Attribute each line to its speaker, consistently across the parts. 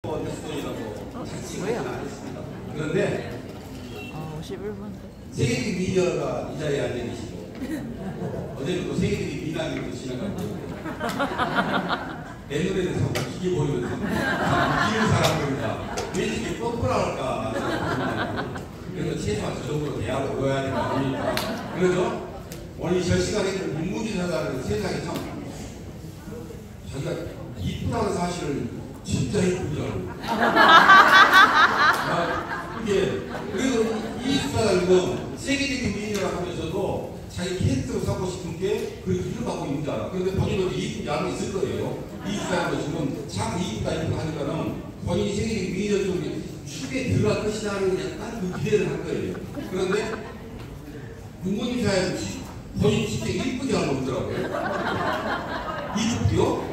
Speaker 1: 뭐야?
Speaker 2: 그런데
Speaker 1: 51분
Speaker 2: 세계적인 미디어가 이 자리에 앉아 계시고 어제는 또 세계적인 미남으로 지나가고 내 노래를 자꾸 기계 보이면서 기는 사람들이다 왜 이렇게 뻔뻔할까. 그래서 최소한 저 정도로 대화를 보여야 되는 거 아닙니까? 그래서 오늘 저 시간에 문무지사다는 세상에 참 자기가 이쁘다는 사실을 진짜 이쁘더라고요. 이게 그래도 이 사람은 세계적인 미디어를 하면서도 자기 캐릭터로 삼고 싶은 게 그 길을 갖고 있는 줄 알아. 그런데 본인은 이쁜 양이 있을 거예요. 이 사람도 지금 참 이쁘다 하니까는 본인이 세계적인 미디어 쪽에 축에 들어갈 것이다 하는 약간 그 기대를 한 거예요. 그런데 문무님 사회는 본인이 진짜 이쁘게 하는 거더라고요. 이쁘요?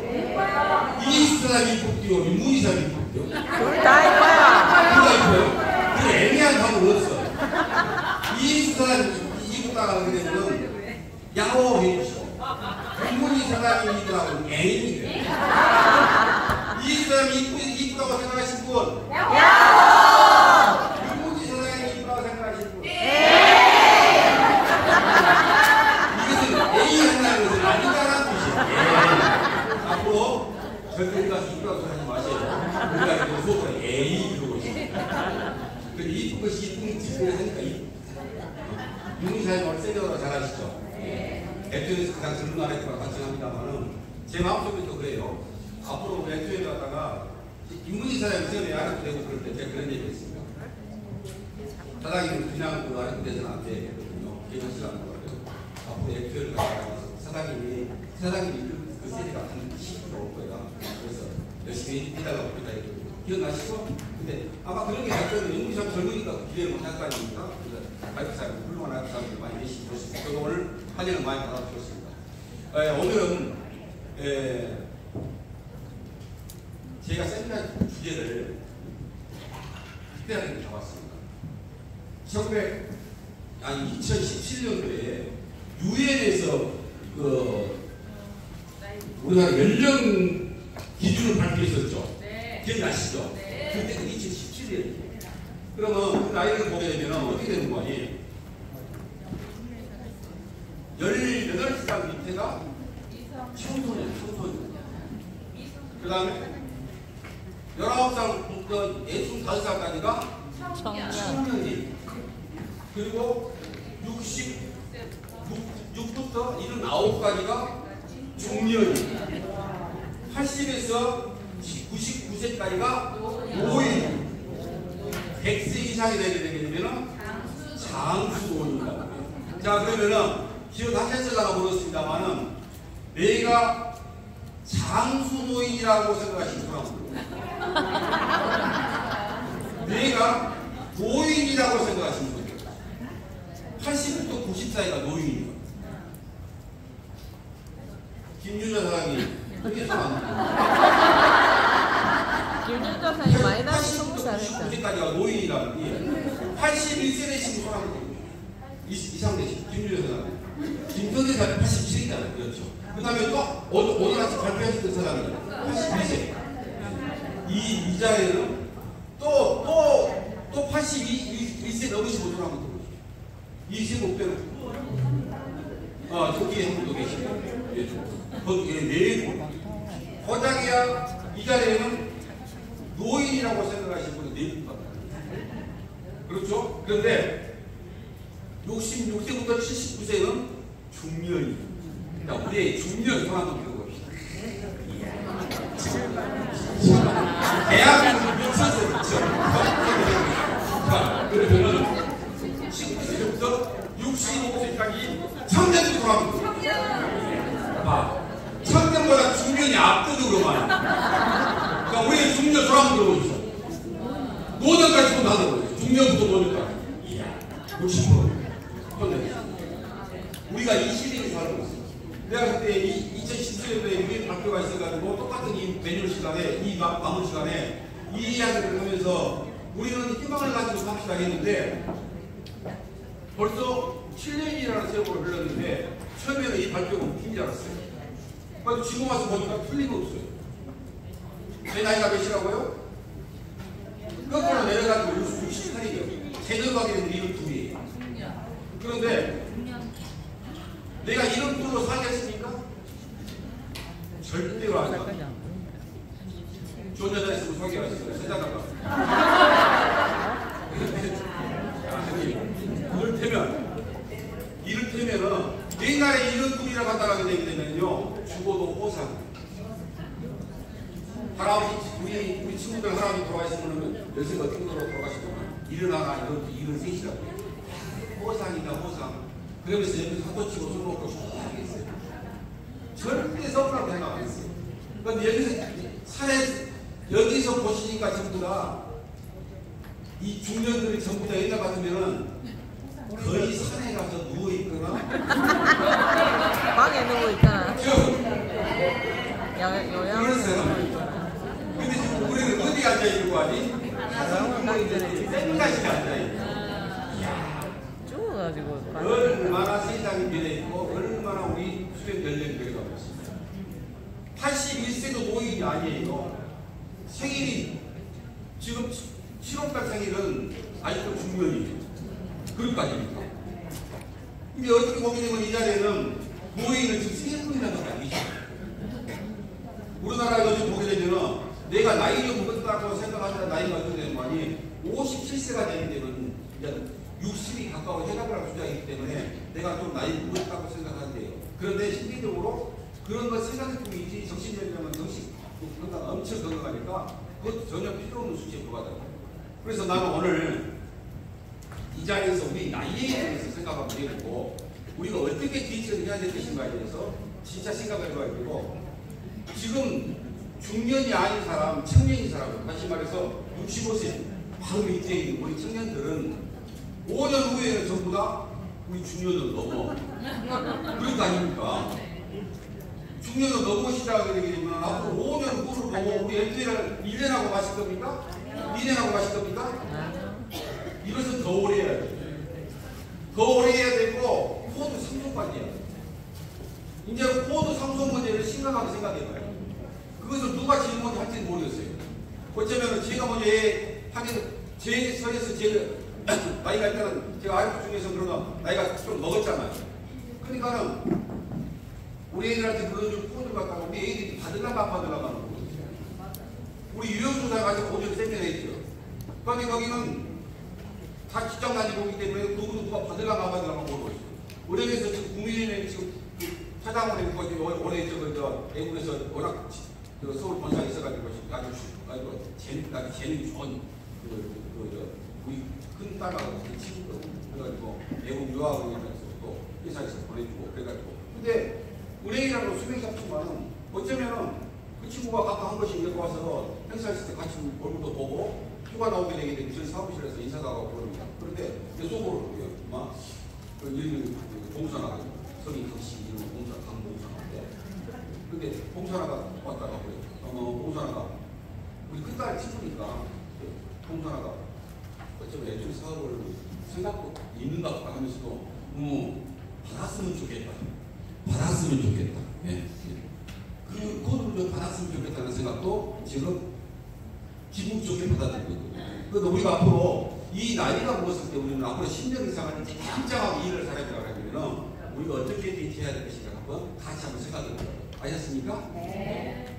Speaker 2: 이 사람이 이쁘요? 문무님 사람이 이쁘요?
Speaker 1: 둘 다 이뻐요.
Speaker 2: 둘 다 이뻐요? 그 애매한 감은 없어. 이 사람이 이쁘다고 그러면 야호해 주시오. 문무님 사람이 이쁘다고 애인이래요. 이 사람이 이쁘다고 생각하신 분? 야호! 문무님 사람이 이쁘다고 생각하신 분? 이것은 A 한다는 것은 아니다라는 뜻이에요. 앞으로 절대 우리가 이쁘다고 생각하지 마세요. 우리가 이거 수업을 A 그러고 있어요. 근데 이쁜 것이 이쁜 짓을 하니까 윤무사님 오늘 세미나로 잘 아시죠? 액션에서 가장 젊은 아이들과 같이 합니다만은 제 마음속에도 그래요. 앞으로 액션에 갔다가 윤무사님 시험에 아래도 되고 그럴 때 제가 그런 얘기를 했습니다. 사장님은 그냥 그 아래도 돼서는 안 되거든요. 개선시가 안 나와요. 앞으로 액션을 갔다가 사장님이 그 세대가 한 10% 올 거예요. 그래서 열심히 일하려고 그러다 기억나시고? 근데 아마 그런 게 약간 윤무사님 젊으니까 기대를 못할 거 아닙니까? 마이크 사람, 훌륭한 마이크 사람들 많이 계시고 저도 오늘 환영을 많이 받아주셨습니다. 오늘은 제가 세미나 주제를 특별하게 잡았습니다. 2017년도에 유엔에서 우리나라 연령 기준을 발표했었죠. 네. 기억나시죠? 네. 그때가 2017년이에요. 그러면 그 나이를 보게 되면 어떻게 되는 거 아니에요? 18살 밑에가 청소년. 그 다음에 19살부터 65살까지가 청년이. 그리고 66부터 79까지가 중년이. 80에서 99세까지가 노인. 100세 이상이 되게 되면 장수노인이라고 해요. 자, 그러면은 기억하셨을라고 물었습니다만은 내가 장수노인이라고 생각하시는 사람은 내가 노인이라고 생각하시는 거예요. 80부터 90 사이가 노인이에요. 김유자 사장이 그게
Speaker 1: 김준자 사장이 마이너스 20살 했잖아.
Speaker 2: 90까지가 노인이라는 게 81세 되신 사람들 이상 되신 김유자 사장. 김선재 사장이 87이잖아요. 그렇죠. 그 다음에 또 오늘 아침 발표하셨던 사람이 82세. 이 자리에는 또 81세 넘으신 분들 한번 들어보시죠. 2세 목표는 저기에 한 분도 계시고 거기에 4분. 고작이야 이 자리에는 노인이라고 생각하시는 분이 4분밖에. 그렇죠? 그런데 66세부터 79세는 중년이. 자, 우리의 중년 성 한번 들어봅시다. 대학을 미쳐서 미쳐. 자, 그러면은 19세부터 65세까지 청년으로 돌아갑니다. 봐. 청년보다 중년이 압도적으로 많아. 그러니까 우리의 중년 돌아가면 들어보시죠. 노년까지 돈 하는 거예요. 중년부터 노년까지. 이야, 60%. 우리가 이 시대에 살고 있어요. 내가 그때 2017년도에 유엔 발표가 있어가지고 똑같은 이 매뉴얼 시간에, 이 마무리 시간에 이 이야기를 하면서 우리는 희망을 가지고 삽시다 했는데 벌써 7년이라는 세월을 흘렀는데 처음에는 이 발표가 웃긴 줄 알았어요. 그래서 지금 와서 보니까 틀림없어요. 제 나이가 몇이라고요? 제대로 가게 되면 이런 둘이에요. 그런데 내가 이런 둘로 살겠습니까? 절대로 안 사. 좋은 여자 있으면 소개하셨어요. 세자가가. 이를테면은 옛날에 이런 둘이라고 한다고 되게 되면요, 죽어도 호상. 할아버지, 우리 친구들 할아버지 돌아가시면 여기서 어떤 거로 돌아가시더만 일어나라 이런 셋이라고 해요. 호상이다 호상. 그러면서 여기서 사고 치고 술 먹고 좋아하겠어요. 절대 서운하고 생각 안 했어요. 그런데 여기서 보시니까 전부 다 이 중년들이 전부 다 옛날 같으면은 거의 산에 가서 누워있거나
Speaker 1: 방에 누워 있잖아. 요양원에
Speaker 2: 그랬어요.
Speaker 1: 누워 있잖아.
Speaker 2: 근데 지금 우리는 어디 앉아있는 하지?
Speaker 1: 요양원 가기 전에
Speaker 2: 쌩가시에 앉아있고
Speaker 1: 죽어가지고.
Speaker 2: 얼마나 세상이 변해있고 얼마나 우리 수련 연령이 변해가고 있습니다. 81세도 노인이 아니에요. 생일이 지금 7월달 생일은 아직도 중년이에요. 그릇까지입니다. 근데 어떻게 보게 되면 이 자리에는 노인은 지금 3분이나 안 계시죠. 우리나라 요즘 보게 되면은 내가 나이 좀 먹었다고 생각하는 나이가 어떻게 되는 거 아니 57세가 되게 되면 이제 60이 가까워 해가지고 주장이기 때문에 내가 좀 나이 먹었다고 생각하는데요. 그런데 실질적으로 그런 걸 생각할 뿐이지 정신적으로는 건강 엄청 건강하니까 그것도 전혀 필요 없는 수치에 불과하다. 그래서 나는 오늘 이 자리에서 우리 나이에 대해서 생각하면 되고 우리가 어떻게 뒤처리를 해야 될 것인가에 대해서 진짜 생각을 해봐야 되고 지금 중년이 아닌 사람, 청년인 사람, 다시 말해서 65세 바로 밑에 있는 우리 청년들은 5년 후에는 전부 다 우리 중년을 넘어. 그런 거 아닙니까? 중년을 넘으시라고 되게 되면 앞으로 5년 후를 보고 우리 LP를 1년하고 마실 겁니까? 2년하고 마실 겁니까? 이것은 더 오래 해야 돼요. 더 오래 해야 되고 코드 상속까지 해야 돼요. 이제 코드 상속 문제를 심각하게 생각해봐요. 그것을 누가 제일 먼저 할지는 모르겠어요. 어쩌면 제가 먼저 하긴 제 선에서 제일 나이가 일단은 제가 아이들 중에서 그러면 나이가 좀 먹었잖아요. 그러니까는 우리 애들한테 그런 좀 코드를 갖다가 우리 애들이 받으려고 안 받으려고 하는 거거든요. 우리 유형조사 가지고 오전 세미나 했죠. 그런데 거기는 다 직장 다니고 오기 때문에 누구도 누가 받으려고 안 받으려고 모르고 있어요. 은행에서 지금 국민은행 지금 차장원에 있고 올해 외국에서 워낙 서울 본사에 있어가지고 아주 재능이 좋은 우리 큰 딸하고 친구도 그래가지고 외국 유학을 해서 또 회사에서 보내주고 그래가지고 근데 은행이라고 수명이 잡지만은 어쩌면은 그 친구가 가끔 한 번씩 여기 와서 행사 있을 때 같이 얼굴도 보고 휴가 나오게 되게 되면 저희 사무실에서 인사도 하고 그럽니다. 그런데 내 속으로 그래요. 막 그 이름이 봉선아가 성이 강씨 이름은 강봉선아인데 근데 봉선아가 왔다가 그래요. 봉선아가 우리 큰딸 친구니까 봉선아가 어쩌면 애초에 사업을 생각도 있는가 보다 하면서도 받았으면 좋겠다. 받았으면 좋겠다. 네. 그 코드를 받았으면 좋겠다는 생각도 지금 기분 좋게 받아들이고 있거든요. 그런데 우리가 앞으로 이 나이가 먹었을 때 우리는 앞으로 10년 이상을 짱짱하게 일을 살아가려고 하면 우리가 어떻게 대처해야 될 것인가 한번 같이 한번 생각해 보자고. 아셨습니까? 네.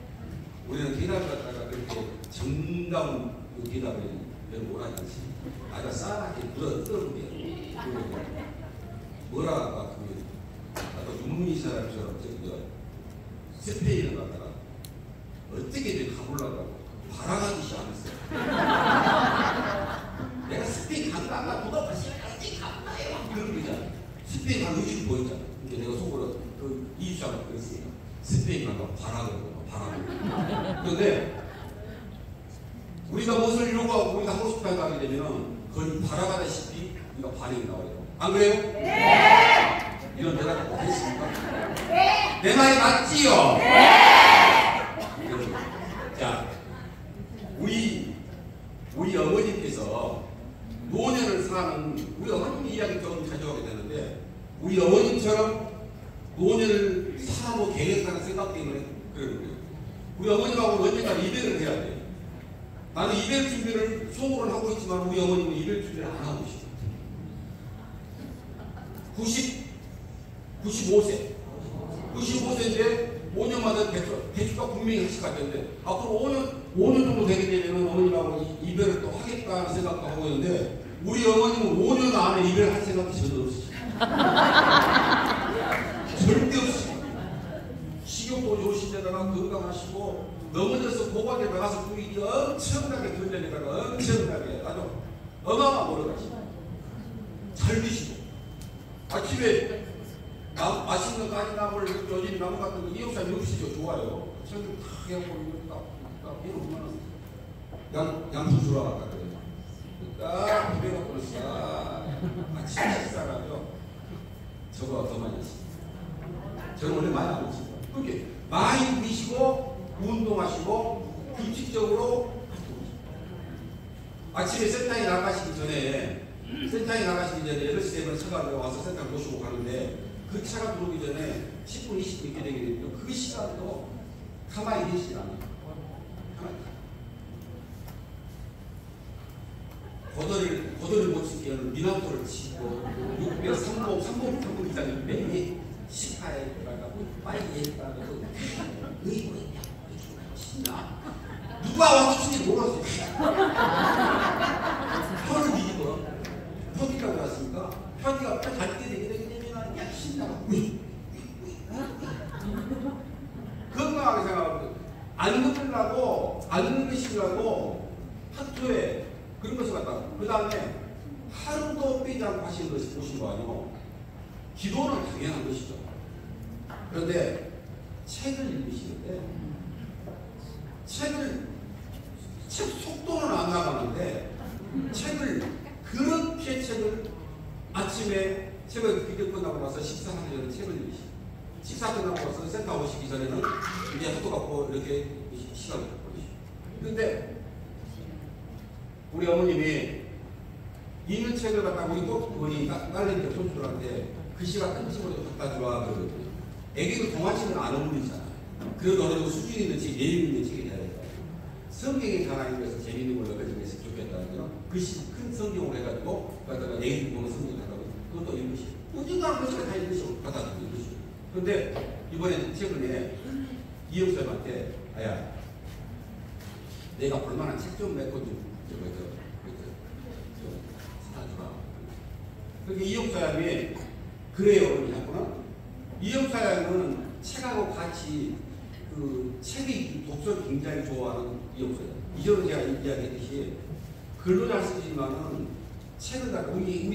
Speaker 2: 우리는 대답을 갖다가 그렇게 정다운 대답을 원하지 않습니다. 아주 싸하게 물어뜯어보게 뭐라가 아까 윤문희 사람처럼 스페인을 갖다가 어떻게든 가보려고 바라가듯이 안 했어요. 내가 스페인 간다 안 가? 누가 봤으면 어떻게 가보나요? 그런 거잖아. 스페인 가는 의식이 보였잖아. 근데 내가 속으로 그 이주장을 그랬으니까 스페인 간다고 바라거든요. 그런데 우리가 무엇을 요구하고 우리가 하고 싶다고 하게 되면 거의 바라가다시피 우리가 반응이 나와요. 안 그래요? 네! 이런 대답 못했습니까? 네! 내 말이 맞지요? 네! 자, 우리 어머님께서 노년을 사는 우리 어머님 이야기 조금 가져가게 되는데 우리 어머님처럼 노년을 사고 계획하는 생각 때문에 그러는 거예요. 우리 어머님하고 언젠가 이별을 해야 돼요. 나는 이별 준비를 속으로는 하고 있지만 우리 어머님은 이별 준비를 안 하고 계시죠. 95세인데 5년마다 대출가 분명히 하실 것 같은데 앞으로 5년 정도 되게 되면 어머님하고 이별을 또 하겠다는 생각도 하고 있는데 우리 어머님은 5년 안에 이별할 생각이 전혀 없으시죠. 절대 없으시죠. 식욕도 좋으신 데다가 건강하시고 넘어져서 고관에 나가서 부인이 엄청나게 돌려내다가 엄청나게 아주 어마어마한 걸어가시고 잘 드시고 아침에 맛있는 가지나물 요즘 나무 같은 거 이용사 육수죠. 좋아요. 저기 탁 해갖고 이러면 양수수라 같거든요. 딱 비벼갖고 싹 아침 식사라죠. 저거 더 많이 하시죠. 저는 원래 많이 안 먹습니다. 그렇게 많이 드시고 운동하시고 규칙적으로 아침에 센터에 나가시기 전에 8시 되면 차가 와서 센터 모시고 가는데 그 차가 들어오기 전에 10분, 20분 있게 되게 되거든요. 그 시간도 가만히 계시지 않아요. 고도를 못 치기에는 미나토를 치고 3복 이상이 매일 10화에 들어가고 빨리 얘기하고 의문이냐 신나 누가 와서 친지 몰랐어요. 편을 뒤집어 편기가 들어왔으니까 편기가 갈 때 되게 되면 야 신나 건강하게 생각하고 안 걷으려고 안 드시려고 학교에 그런 것을 갖다 그 다음에 하루도 빼지 않고 하시는 것이 보신 거 아니고 기도는 당연한 것이죠. 그런데 책을 읽으시는데 책 속도는 안 나가는데 그렇게 책을 아침에 책을 비교 끝나고 나서 식사하기 전에 책을 읽으시고 식사 끝나고 나서 센터 오시기 전에는 이제 학교 갖고 이렇게 시간을 보내시고 그런데 우리 어머님이 읽는 책을 갖다가 우리 꼭 딸내미 손주들한테 글씨가 끈적으로 갖다 주라 그러거든요. 애기도 동화책은 안 어울리잖아요. 그래도 어느 정도 수준 있는 책, 예의 있는 책이 돼야 돼요. 성경에 관한 거에서 재밌는 걸 가지고 좋겠다는데요. 글씨 큰 성경으로 해가지고 갖다가 애기들 보는 성경 하다고 그것도 읽으시고 어딘가 글씨가 다 읽으시고 갖다 읽으시고 그런데 이번에 최근에 이영사님한테 아야 내가 볼만한 책 좀 몇 권 좀 사주라. 그러니까 이영사님이 그래요 하구나. 이영사님은 책하고 같이 그 책이 독서를 굉장히 좋아하는 이영사님. 이전에 제가 이야기했듯이 글로 잘 쓰지만은 책을 갖다 우리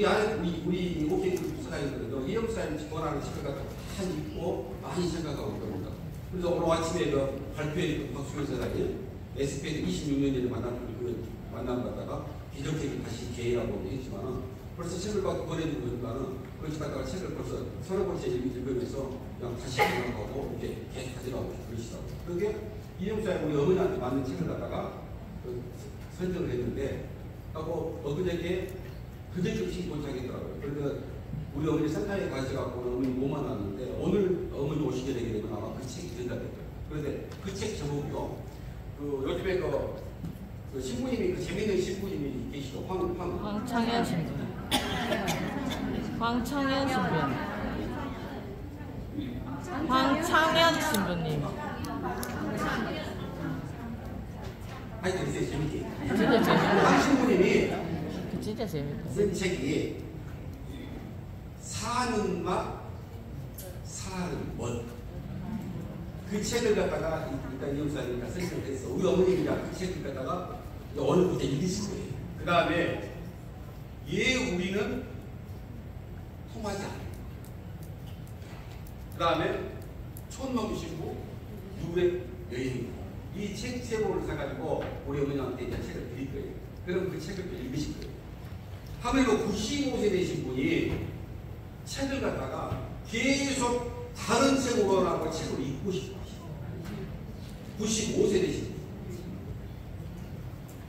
Speaker 2: 오케이 부사장이거든요. 이영사님 원하는 책을 갖다 다 읽고 많이 생각하고 있답니다. 그래서 오늘 아침에 그 발표해 박수현 사장님 SP에서 26년 전에 만남 갖다가 비정책을 다시 개인하고 했지만은 벌써 책을 보내주고 그러니까는 그것이 갖다가 책을 벌써 서너 번째 읽으면서 그냥 다시 생각하고 이렇게 계속 가져가고 그러시더라고요. 그게 이영사님 우리 어머니한테 맞는 책을 갖다가 선정을 했는데 하고 엊그저께 그저께 도착했더라고요. 그러니까 우리 어머니 센터에 가셔갖고 어머니 못 만났는데 오늘 어머니 오시게 되게 되면 아마 그 책이 전달될 거예요. 그런데 그 책 제목이요. 그 요즘에 그 신부님이 그 재밌는 신부님이 계시고
Speaker 1: 황창현 신부. 황창현 신부님.
Speaker 2: 아니 되게 재밌게.
Speaker 1: 진짜 재밌다.
Speaker 2: 황 신부님이
Speaker 1: 진짜 재밌다.
Speaker 2: 쓴 책이 사는 맛, 사는 멋. 그 책을 갖다가 일단 이영사님이 설명을 했어. 우리 어머님이랑 그 책을 갖다가 어느 곳에 읽으실 거예요. 그 다음에 우리는 통하지 않아요. 그 다음에 촌놈 신부, 누구의 여인. 이 책 제목을 사가지고 우리 어머니한테 이제 책을 드릴 거예요. 그럼 그 책을 또 읽으실 거예요. 하물며 95세 되신 분이 책을 갖다가 계속 다른 책으로 나고 책을 읽고 싶어. 95세 되신 분.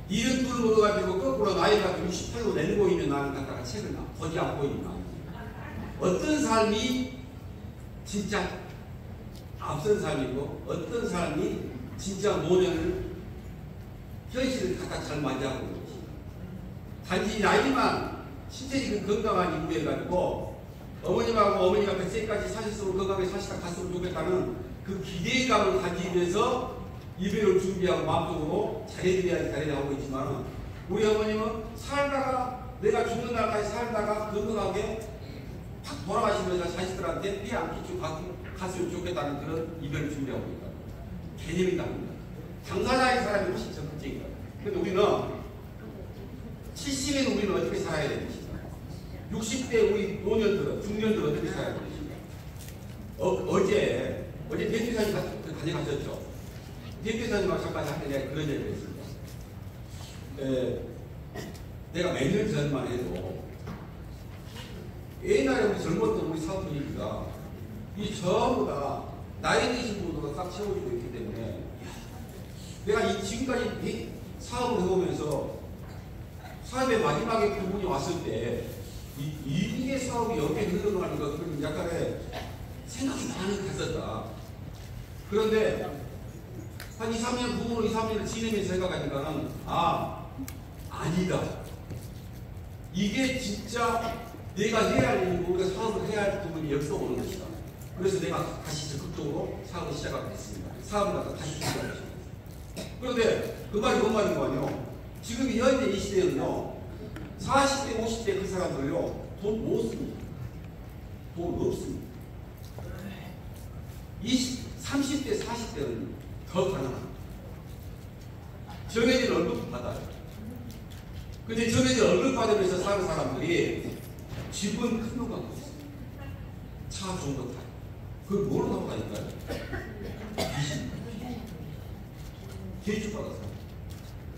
Speaker 2: 이런 돈 얻어가지고 거꾸로 나이가 68로 내리고 있는 나는 갖다가 책을 거지 않고 있는 나는. 어떤 삶이 진짜 앞선 삶이고 어떤 삶이 진짜 노년을 현실을 갖다 잘 맞이하고 있는 것입니다. 단지 나이만 신체적인 건강한 이유에 가지고 어머님하고 어머니가 100세까지 사실적으로 건강하게 사시다 갔으면 좋겠다는 그 기대감을 가지기 위해서 이별을 준비하고 마음속으로 잘해드려야 하고 있지만 우리 어머님은 살다가 내가 죽는 날까지 살다가 건강하게 팍 돌아가시면서 자식들한테 피 안 끼치고 갔으면 좋겠다는 그런 이별을 준비하고 있다. 개념이 다릅니다. 당사자의 사람이 훨씬 적극적이다. 그런데 우리는 70인 우리는 어떻게 살아야 되는 것인가? 60대 우리 노년들은 중년들은 어떻게 살아야 되는 것인가? 어제 대표사님 다녀가셨죠? 대표사님하고 잠깐 할 때 내가 그런 얘기를 했습니다. 내가 몇 년 전만 해도 옛날에 우리 젊었던 우리 사부님들과 이 전부 다 나이 드신 분들로 딱 채워주고 있기 때문에 내가 이 지금까지 사업을 해보면서 사업의 마지막에 그분이 왔을 때 이게 사업이 여기에 흘러가는 것 그런 약간의 생각이 많이 갔었다. 그런데 한 2, 3년 부부로 2, 3년을 지내면서 생각하니까는 아니다. 이게 진짜 내가 해야 할 일이고 우리가 사업을 해야 할 부분이 여기서 오는 것이다. 그래서 내가 다시 적극적으로 사업을 시작하게 됐습니다. 사업을 갖다 다시 시작하게 됐습니다. 그런데 그 말이 뭔 말인 거아니요? 지금 현재 이 시대는요, 40대, 50대 그 사람들요, 돈 못 씁니다. 돈 없습니다. 30대, 40대는 더 가난합니다. 정해진 월급 받아요. 근데 정해진 월급 받으면서 사는 사람들이 집은 큰 거 갖고 있어요. 차 좋은 거 타요. 그걸 뭐로 하고 다닐까요? 대출받아서.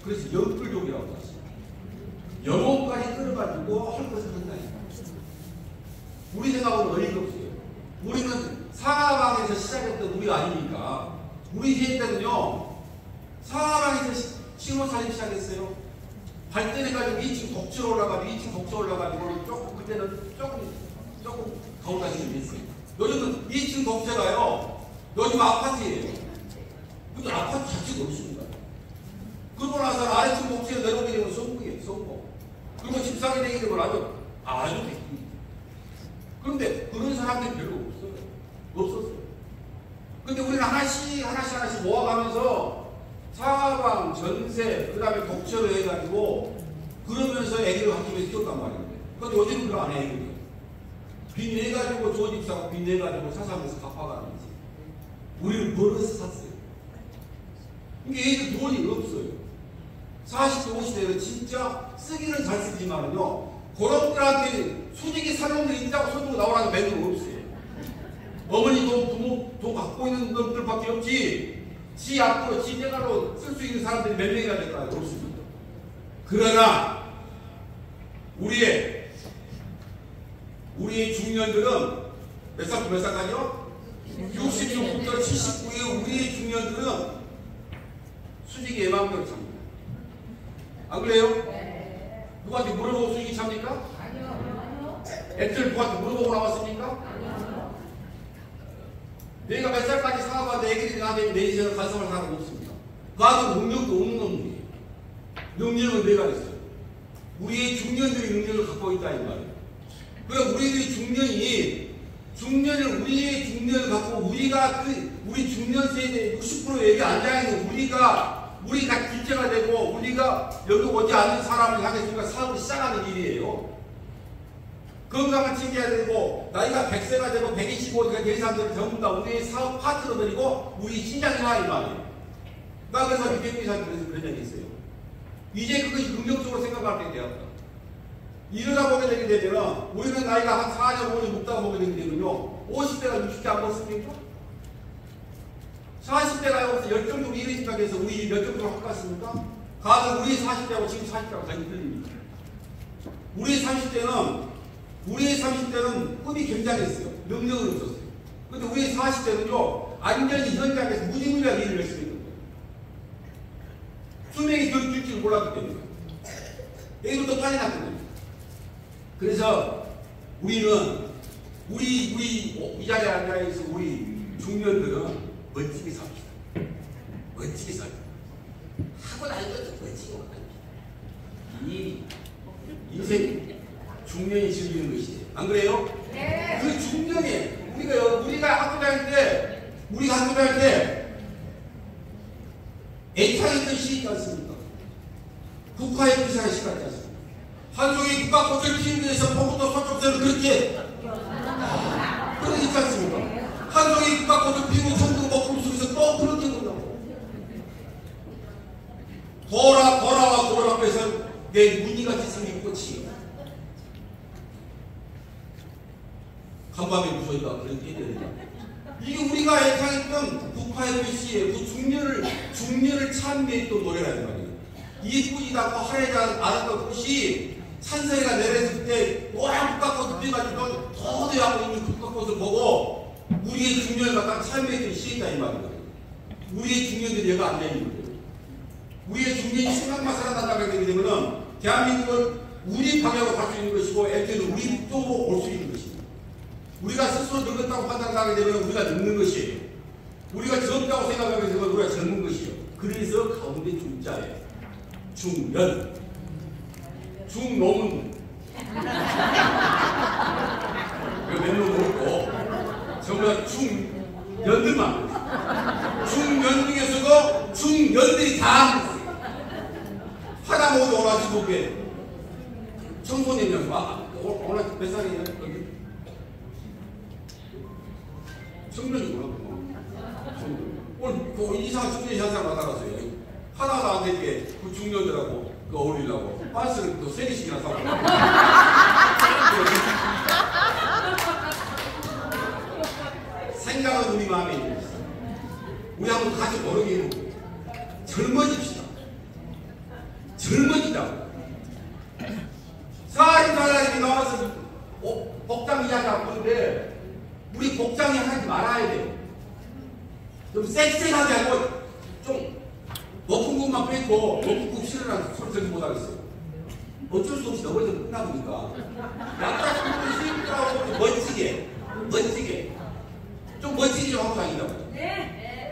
Speaker 2: 그래서 영끌족이라고 했어요. 영혼까지 끌어가지고 할 것을 한다니까. 우리 생각은 어이가 없어요. 우리는 상하방에서 시작했던 우리 아닙니까? 우리 세대 때는요, 상하방에서 신호살림 시작했어요. 발전해가지고 2층 독채로 올라가지고 2층 독채 올라가지고 조금 그때는 조금 가오다시는 했어요. 요즘은 2층 독채가요, 요즘 아파트예요. 근데 아파트 자체가 없습니다. 그러고 나서 아래층 독채로 내려오게 되면 성공이에요, 성공. 그리고 집사게 되게 되면 아주 대입니다. 그런데 그런 사람들이 별로 없었어요. 근데 우리는 하나씩 모아가면서 사방, 전세, 그 다음에 독채로 해가지고 그러면서 애기를 학교에서 키웠단 말인데. 근데 요즘은 그거 안 해요, 애기를. 빚 내가지고 조집사가 빚 내가지고 사삼에서 갚아가는 거지. 우리는 벌어서 샀어요. 이게 애들 돈이 없어요. 40대, 50대는 진짜 쓰기는 잘 쓰지만은요, 그런 수직이 사람들이 있다고 손으로 나오라는 매너가 없어요. 어머니 돈, 부모 돈 갖고 있는 놈들밖에 없지, 지 앞으로 지 대가로 쓸 수 있는 사람들이 몇 명이나 될까요? 없습니다. 그러나, 우리의 중년들은 몇 살까지요? 66부터 79의 우리의 중년들은 수직이 예방대로 찹니다. 안 그래요? 네. 누구한테 물어보고 수직이 찹니까? 아니요. 애들 누구한테 물어보고 나왔습니까? 아니요. 내가 몇 살까지 사업하는데 애기들이 나한테 내지에서 간섭을 하는 거 없습니다. 그 아들 능력도 없는 놈들이에요. 능력은 내가 있어요. 우리의 중년들이 능력을 갖고 있다 이 말이에요. 그럼 우리들이 중년을 우리의 중년을 갖고 우리가 우리 중년 세대 60% 여기 앉아있는 우리가 길제가 되고 우리가 여기 오지 않는 사람을 향해서 우리가 사업을 시작하는 일이에요. 건강을 챙겨야 되고 나이가 100세가 되고 125세가 된 사람들을 전부 다 우리의 사업 파트너들이고 우리 신장이라 이 말이에요. 나 그래서 대표이사님께서 그런 얘기 있어요. 이제 그것이 긍정적으로 생각할 때 되었다. 이러다 보게 되게 되면 우리는 나이가 한 4년, 5년 묵다가 보게 되게 되면요, 50대가 60대 안 먹습니까? 40대가 여기서 열정적으로 일해준다고 해서 우리 열정적으로 할 것 같습니까? 가서 우리 40대하고 지금 40대하고 많이 틀립니다. 우리 30대는 꿈이 굉장했어요. 능력은 없었어요. 근데 우리 40대는요, 완전히 현장에서 무지무지한 일을 열심히 했던 거예요. 수명이 더 길 줄 몰랐기 때문에. 애들도 빨리 났던 거예요. 그래서 우리는 이 자리에 앉아있어 우리 중년들은 멋지게 삽시다. 멋지게 살자. 하고 나니까 또 멋지게 이 인생 중년이 즐기는 것이지. 안 그래요? 네. 그 중년이 우리가 학교 다닐 때 애착했던 시 있지 않습니까? 국화의 불사의 시 같지 않습니까? 한송이 국화꽃을 피우기 위해서 봄부터 서쪽서는 그렇게 그러지 않습니까? 한송이 국화꽃을 피우고 천둥 먹구름 속에서 또 그렇게 본다고. 돌아와 돌 앞에서 내 무늬같이 생긴 꽃이 간밤에 무서니까 그렇게 해야 된다. 이게 우리가 애창했던 국화의 글씨에 그 중년을 찬미했던 노래라는 말이에요. 이쁘지도 않고 하얘지 않았던 꽃이 산소리가 내렸을 때 노란 국화꽃을 피워가지고 도대하고 있는 국화꽃을 보고 우리의 중년을 갖다 찬미했던 시인다 이 말이에요. 우리의 중년들이 얘가 안 되는 거예요. 우리의 중년이 생각만 살아난다고 하게 되면은 대한민국은 우리 방향으로 갈 수 있는 것이고 LT는 우리 쪽으로 올 수 있는 것입니다. 우리가 스스로 늙었다고 판단하게 되면 우리가 늙는 것이에요. 우리가 젊다고 생각하게 되면 우리가 젊은 것이에요. 그래서 가운데 중자에 중년, 중놈은 맨놈은 없고 정말 중년들만 중년 중에서도 중년들이 다 하다 모두 오라지 보게 청소년이라서 오늘 몇 살이냐? 청년이구나. 오늘 그 이상한 청년 현상 나타났어요. 하나도 안 되게 그 중년들하고 그 어울리려고 반스를 또 3개씩이나 사고. 생각은 우리 마음에 있는 것이다. 우리 한번 같이 모르게 해보고 젊어집시다. 젊어지자고. 사람이 나와서 복장 이야기하고 그러는데 우리 복장이 하지 말아야 돼요. 좀 쌩쌩하게 하고 좀 높은 것만 뺏고 높은 국 싫으라는 소리 들지 못하겠어요. 어쩔 수 없이 너버리면 끝나보니까 약간 좀 힘들하고 멋지게 좀 멋지게 좀 하고 다닌다고요.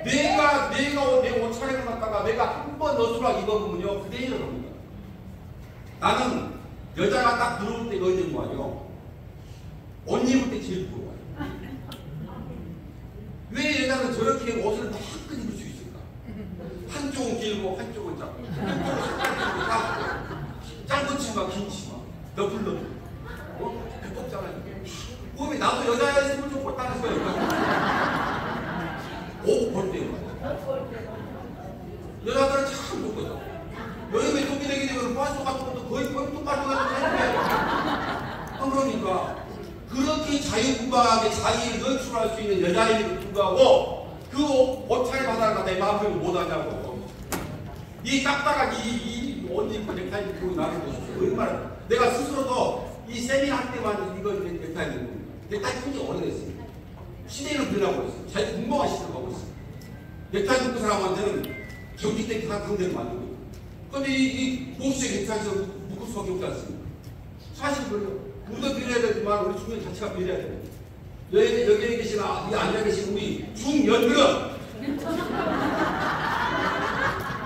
Speaker 2: 내가 내 옷차림을 갖다가 내가 한 번 너수락 입어보면요 그대로 갑니다. 나는 여자가 딱 들어올 때가 언제인 거 아니에요? 옷 입을 때 제일 부러워요. 왜 여자는 저렇게 옷을 다 한껏 입을 수 있을까? 한쪽은 길고 한쪽은 짧고 짧은 치마 긴 치마 너블러 그 똑잖아요. 몸이 나도 여자였으면 좀 못하는 거예요. 옷 볼 때 여자들은 참 좋거든. 여름에 똥이 되게 되면 빠져 같은 것도 거의 뻥 빠져가지고 사는 그러니까 그렇게 자유분방하게 자기를 연출할 수 있는 여자임에도 불구하고 그 옷차림 하나를 갖다 마음대로 못하냐고. 이 딱딱한 옷 입고 넥타이 입고 나는 것이 얼마나 내가 스스로도 이 세미할 때만 이거 넥타이 입고 넥타이 푼지 오래됐어요. 시대는 변하고 있어요. 자기 궁금한 시대로 가고 있어요. 넥타이 입고 사람한테는 경직된 상대를 만들고 있어요. 그런데 이 보수의 넥타이에서 묶을 수밖에 없지 않습니까? 사실 그래요. 우리도 빌려야 되지만 우리 중년 자체가 빌려야 돼요. 여기에 계시나 이 앉아 계신 우리 중년들은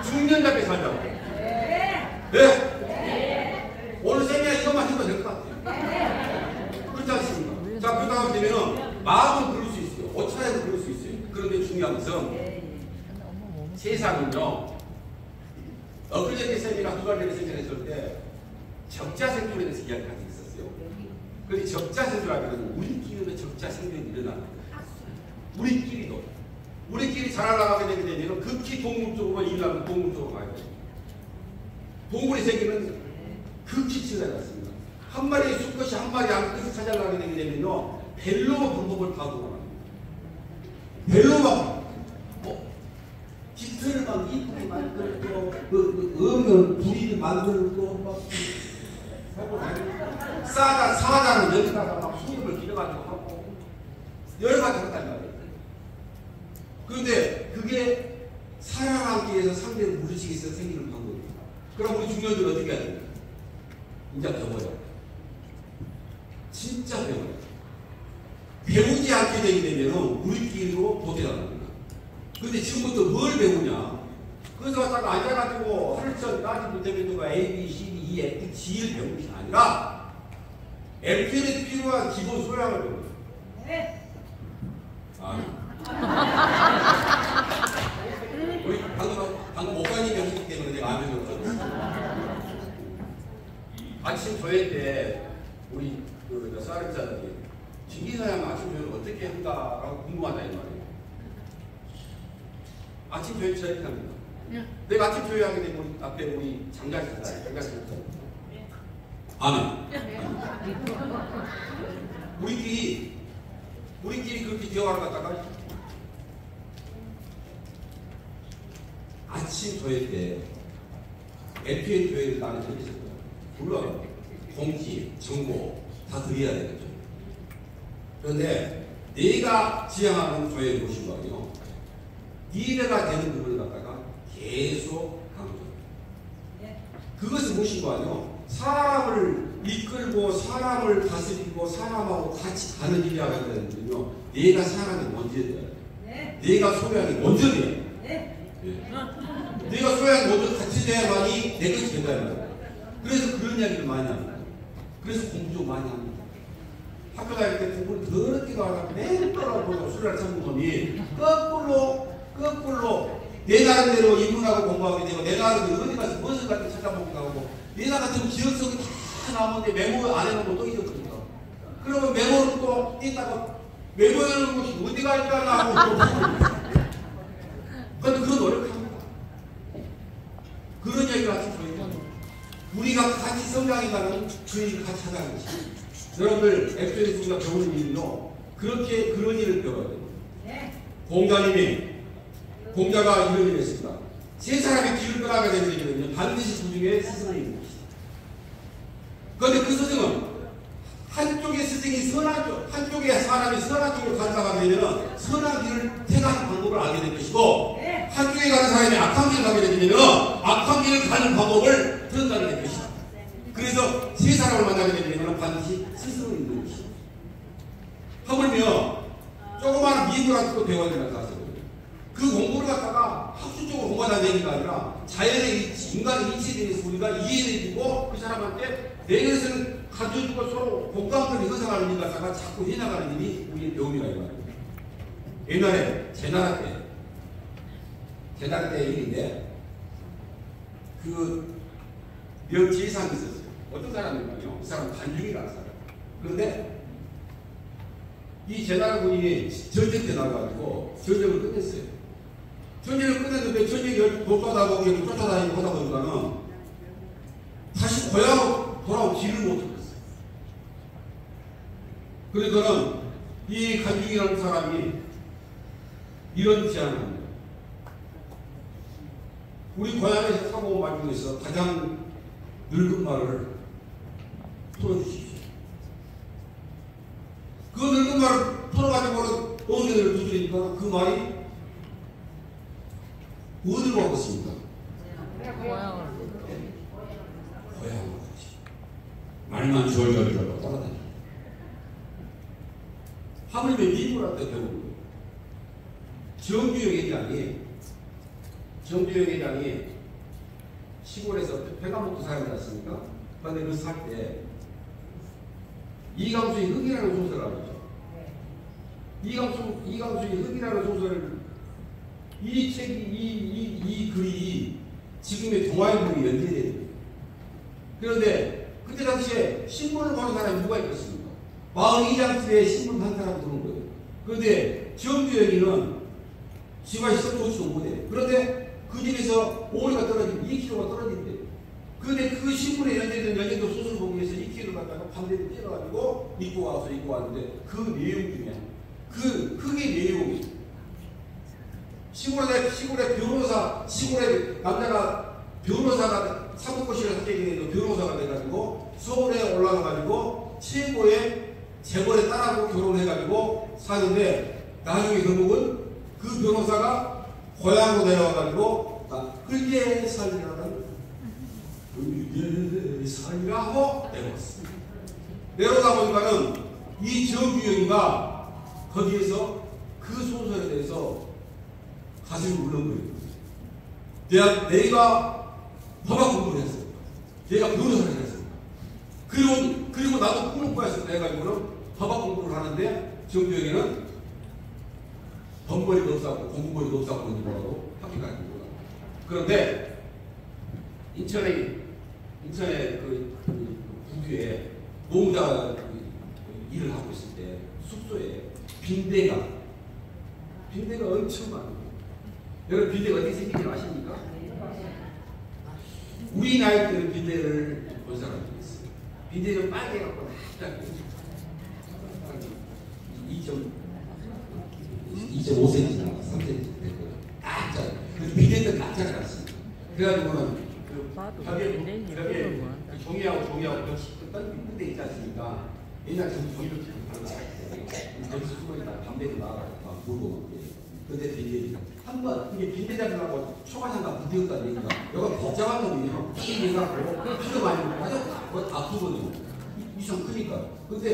Speaker 2: 중년답게 살자고. 네? 오늘 세미나 이것만 해도 될 것 같아요. 그렇지 않습니까? 자, 그러다 보면 마음은 그럴 수 있어요. 옷차림은 그럴 수 있어요. 그런데 중요한 것은 세상은요 엊그저께 세미나 두 가지 세미나 했을 때 적자생존에 대해서 이야기를 하고 있었어요. 그런데 적자생존하면 우리끼리도 적자생존이 일어나는 거예요. 우리끼리 자라나가게 되면 극히 동물적으로 일하면 동물적으로 가야 돼요. 동물이 생기면 극히 치열해졌습니다. 한 마리의 수컷이 한 마리 암컷을 찾아가게 되면요 벨로만 방법을 다 도망합니다. 벨로만 깃털을 막 이쁘게 만들고 음을 부리를 만들고 막 사자는 여기다가 막 수염을 길어가지고 하고 여러 가지 했단 말이에요. 그런데 그게 살아남기 위해서 상대를 무르치기 위해서 생기는 방법입니다. 그럼 우리 중년들은 어떻게 해야 됩니까? 이제 배워요. 진짜 배워요. 배우지 않게 되게 되면 우리끼리도 도태당합니다. 그런데 지금부터 뭘 배우냐? 그래서 갖다가 앉아가지고 하루천 따지고 되면 A, B, C, D, E, F, G를 배우는 것이 아니라 FL에 필요한 기본 소양을 배우는 거예요.
Speaker 3: 네.
Speaker 2: 우리 방금 목사님이 하시기 때문에 내가 안 배웠거든요. 아침 조회 때 우리 사르자들이 김기사양 아침 조회를 어떻게 한다라고 궁금하다 이 말이에요. 아침 조회 저렇게 합니다. 내가 아침 조회하게 되면 우리 앞에 우리 장가시다. 아멘. 우리끼리 그렇게 대화를 갖다가 아침 조회 때 LPN 조회를 나는 드리셨어요. 물론 공지, 정보 다 드려야 되겠죠. 그런데 내가 지향하는 조회를 보신 거예요. 이해가 되는 부분을 갖다가 계속 강조해요. 그것을 보신 거 아니에요. 사람을 이끌고 사람을 다스리고 사람하고 같이 가는 일이라고 하거든요. 내가 사람이 먼저 돼야 돼. 내가 소양이 먼저 돼야 돼. 내가 소양이 먼저 같이 돼야만이 내 것이 된다 말이야. 그래서 그런 이야기를 많이 합니다. 그래서 공부 좀 많이 합니다. 학교 다닐 때 공부를 더럽기도 안 하고 맨 떨어보고 술을 참는 놈이 거꾸로 내 나름대로 인문하고 공부하게 되고 내 나름대로 어디 가서 무엇을 갖다 찾아보기도 하고 내 나 같은 기억성이 다 나오는데 메모 안 해놓으면 또 잊어버린다. 그러면 메모를 또 떼다가 메모해놓은 곳이 어디가 있다가 하고 그런데 그런 노력을 합니다. 그런 얘기를 같이 보이면 우리가 같이 성장해가는 주의를 같이 하자는 것이 여러분들 FL에서 우리가 배우는 일은요 그렇게 그런 일을 배워야 돼요. 공자가 이런 일을 했습니다. 세 사람이 길을 떠나게 되면 반드시 그 중에 스승이 있는 것이다. 그런데 그 스승은 한쪽의 스승이 선한 쪽, 한쪽의 사람이 선한 쪽으로 간다가 되면 선한 길을 택하는 방법을 알게 될 것이고 한쪽에 가는 사람이 악한 길을 가게 되면 악한 길을 가는 방법을 들었다게 될 것이다. 그래서 세 사람을 만나게 되면 반드시 스승이 있는 것이다. 하물며 조그마한 미술학도 배워야 된다고 하세요. 그 공부를 갖다가 학술적으로 공부하다는 얘기가 아니라 자연의 이치, 인간의 이치에 대해서 우리가 이해해주고 그 사람한테 내 것을 가져주고 서로 공감을 형성하는 일 갖다가 자꾸 해나가는 일이 우리의 배움이라 이거예요. 옛날에 제나라 때 일인데 그 명지상이 있었어요. 어떤 사람이냐면요. 그 사람 간중이라는 사람. 그런데 이 제나라 군이 전쟁 때 나가가지고 전쟁을 끝냈어요. 전쟁을 끝냈는데 전쟁이 쫓아다니고 하다 보니까는 다시 고향으로 돌아온 길을 못 찾았어요. 그러니까는 이 간중이라는 사람이 이런 제안을 합니다. 우리 고향에서 타고 온 말 중에서 가장 늙은 말을 풀어주십시오. 그 늙은 말을 풀어가지고는 어디를 두드리니까 그 말이 어디로 가겠습니까?
Speaker 1: 고향을.
Speaker 2: 고향으로 가지. 말만 졸졸졸 따라다니. 하물며 미국한테 배우는 거예요. 정주영 회장이 시골에서 배가 먹고 살지 않습니까? 그런데 그 살 때 이강수의 흙이라는 소설을 알죠. 이강수의 흙이라는 소설을 이 책이 이 글이 지금의 동아일보에 연재돼요. 그런데 그때 당시에 신문을 보는 사람이 누가 있겠습니까? 42장수의 신문 한 사람이 들어온 거예요. 그런데 정주영이는 지가 시험 좋지도 못해. 그런데 그 집에서 오리가 떨어지면 2kg가 떨어진대. 그런데 그 신문에 연재된 연예도 소설을 보기 위해서 2kg를 갖다가 밤새도 뛰어가지고 입고 왔는데 그 내용 중에 그 흙의 내용이 시골의 변호사, 시골의 남자가 변호사가 사법고시를 합격해서 변호사가 돼가지고 서울에 올라가가지고 최고의 재벌의 딸하고 결혼해가지고 사는데 나중에 결국은 그 변호사가 고향으로 내려와가지고 흙에 살리라는 흙에 살리라 하고 내려왔습니다. 내려오다 보니까는 이 정주영이가 거기에서 그 소설에 대해서 가슴이 울렁거려요. 내가 법학 공부를 했어. 내가 변호사를 했어. 그리고 나도 꿈을 해가지고는 법학 공부를 하는데 정주영이는 법머리도 없었고 공부머리도 없었고 뭐라고 학교 가는 거야. 그런데 인천에 그 구교에 노무자 일을 하고 있을 때 숙소에 빈대가 엄청 많아요. 여러분 빈대가 어떻게 생긴지 아십니까? 우리 나이 때는 빈대를 본 사람들이 있어요. 빈대는 빨개갖고 납작해. 2.5cm, 3cm 됐고요. 납작. 그래서 빈대는 납작을 않습니다. 그래가지고는 벽에 종이하고 던진 데 있지 않습니까? 옛날 전 종이를 바로 나갔어요. 거기서 숨어있다가 담배도 나가고 물고 막 그런데 빈대니까 한번 이게 빈대 잡으려고 초가상가 부딪혔다는 얘기가 여기가 복잡한 놈이에요. 이 해갖고 하도 많이 먹고 아프거든요. 이상 크니까. 근데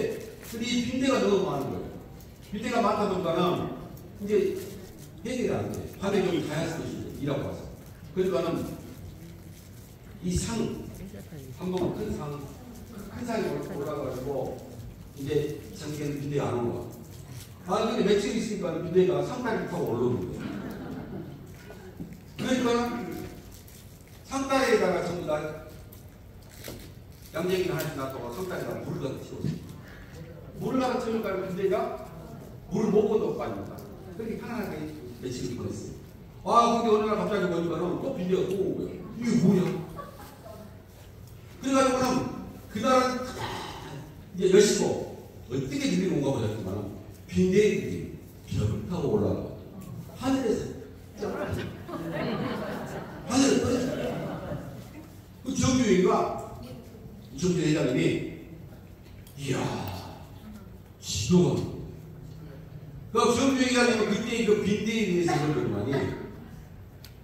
Speaker 2: 이 빈대가 너무 많은 거예요. 빈대가 많다 보니까는 이제 해결이 안 돼. 밤에 좀 가야할 것인데 일하고 와서. 그러니까는 이 상 한번 큰 상이 올라가지고 이제 장기에는 빈대가 안 오는 거야. 근데 며칠 있으니까 빈대가 상다리 타고 올라오는 거야. 그러니까 상다리에다가 전부 다 양재기를 하나씩 놔두고 상다리에다가 물을 갖다 채웠어요. 물을 갖다 채우니까 빈대가 물을 먹고도 빠집니다. 그렇게 편안하게 며칠을 보냈어요. 근데 어느 날 갑자기 보니까는 또 빈대가 또 오고 이게 뭐야? 그래가지고는 그날은 이제 열시고 어떻게 들이 온가 보셨지만 빈대들이 벽을 타고 올라가 하늘에서 하늘에 떠요. 그 정주 회장님이 이야 지도가 그 정주 회장님은 그때 그 빈대에 대해서 그러더만이